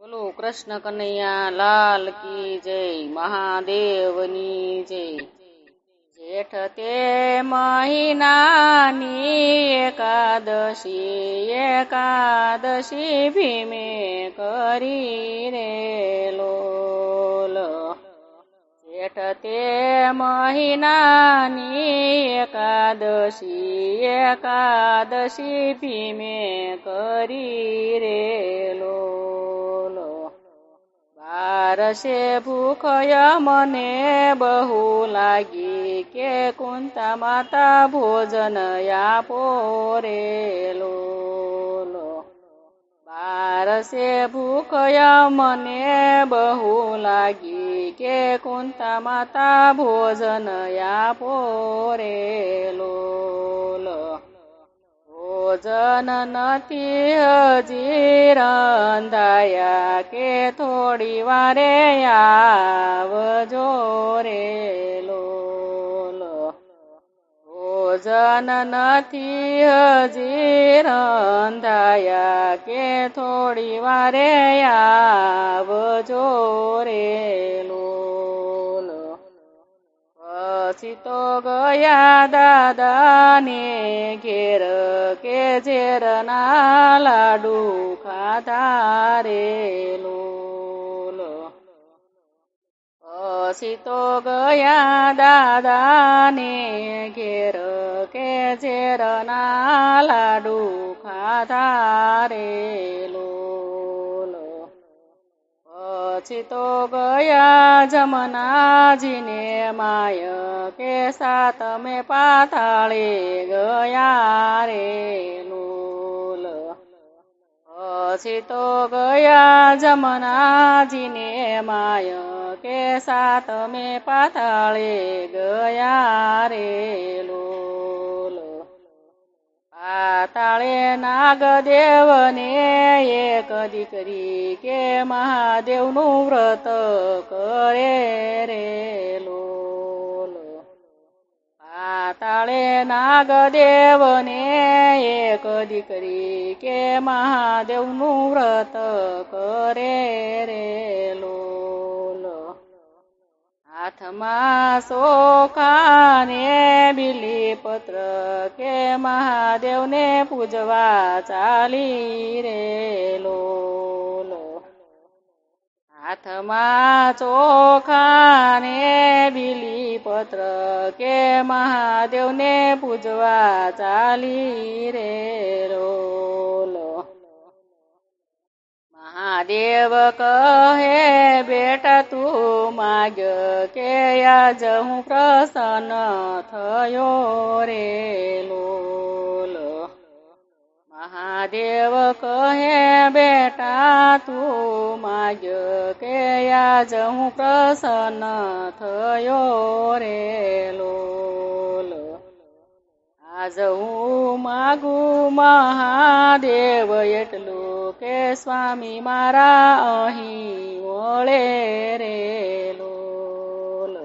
બોલો કૃષ્ણ કનૈયા લાલ કી જય, મહાદેવની જય. જેઠ તે મહિનાની એકાદશી ભીમે કરી રે લોલ. જેઠ તે મહિનાની એકાદશી ભીમે કરી રે લોલ. બારસે ભૂખય મને બહુ લાગી, કે કુંતા માતા ભોજન આપો રે લોલ. બારસે ભૂખય મને બહુ લાગી, કે કુંતા માતા ભોજન આપો રે લોલ. ભોજન નથી હજી રંધાયા, કે થોડી વારે આવજો રે લોલ. ભોજન નથી હજી રંધાયા, કે થોડી વારે આવજો રે લોલ. પછી તો ગયા દાદાને ઘેર, કે ઝેરના લાડુ ખાધા રે લોલ. પછી તો ગયા દાદાને ઘેર, કે ઝેરના લાડુ ખાધા રે લોલ. પછી તો ગયા જમનાજીને માય, કે સાતમે પાતાળે ગયા રે લોલ. પછી તો ગયા જમનાજીને માય, કે સાતમે પાતાળે ગયા રે લોલ. પાતાળે નાગદેવને એક દીકરી, કે મહાદેવનું વ્રત કરે રે લોલ. પાતાળે નાગદેવને એક દીકરી, કે મહાદેવનું વ્રત કરે રે લોલ. હાથમાં ચોખા ને બીલીપત્ર, કે મહાદેવને પૂજવા ચાલી રે લોલ. હાથમાં ચોખા ને બીલીપત્ર, કે મહાદેવને પૂજવા ચાલી રે લોલ. મહાદેવ કહે બેટા તું માગ, કે આજ હું પ્રસન્ન થયો રે લોલ. મહાદેવ કહે બેટા તું માગ, કે આજ હું પ્રસન્ન થયો રે લોલ. આજ હું માગું મહાદેવ એટલું, કે સ્વામી મારા અહીં વળે રે લોલ.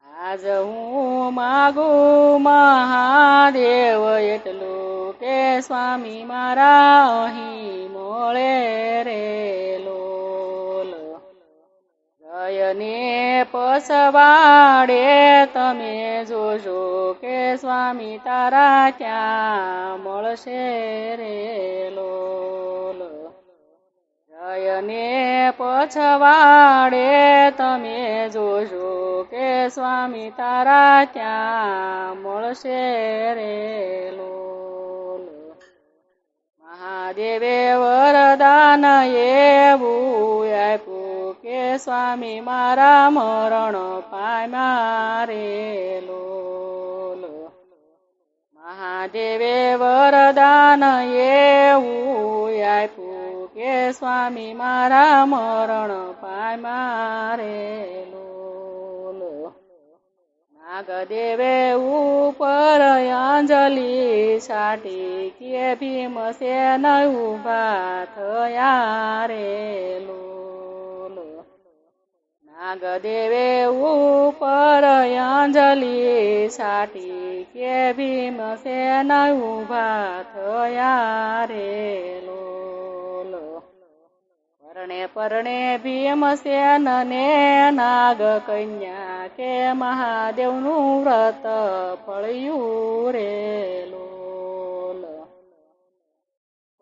આજ હું માગું મહાદેવ એટલું, કે સ્વામી મારા અહીં મળે રે લોલ. જયને પસવાડે તમે જોજો, કે સ્વામી તારા ક્યાં મળશે રે લોલ. જયને પછવાડે તમે જોજો, કે સ્વામી તારા ક્યાં મળશે રે લોલ. મહાદેવે વરદાન એવું આપ્યું, કે સ્વામી મારા મરણ પામ્યા રે લોલ. મહાદેવે વરદાન એવું આપ્યું, કે સ્વામી મારા મરણ પામ્યા રે લોલ. નાગદેવે ઉપર અંજલિ છાટી, કે ભીમસેન ઉભા થયા રે લોલ. નાગદેવે ઉપર અંજલિ છાટી, કે ભીમસેન ઉભા થયા રે લોલ. પરણે પરણે ભીમસેન ને નાગ કન્યા કે મહાદેવનું વ્રત ફળ્યું રે લોલ.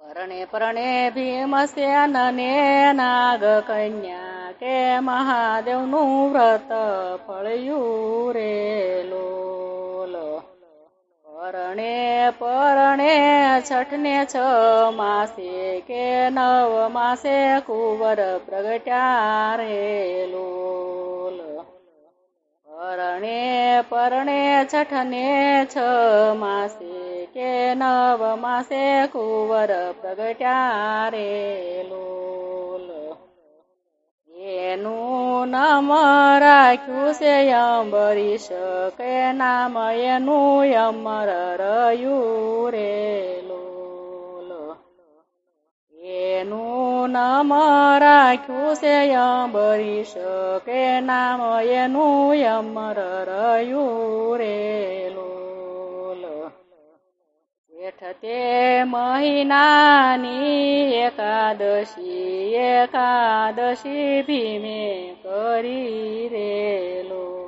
પરણે પરણે ભીમસેન ને નાગ કન્યા કે મહાદેવનું વ્રત ફળ્યું રે લોલ. પરણે પરણે છઠને 6 માસે કે 9 માસે કુંવર પ્રગટ્યા રે લોલ. પરણે પરણે છઠને 6 માસે કે 9 માસે કુંવર પ્રગટ્યા રે લોલ. એનું નામ રાખ્યું છે અંબરીશ કે નામ એનું અમર રહ્યું રે લોલ. એનું નામ રાખ્યું છે અંબરીશ કે નામ એનું અમર રહ્યું રે લોલ. જેઠ તે મહિનાની એકાદશી ભીમે કરી રે લોલ.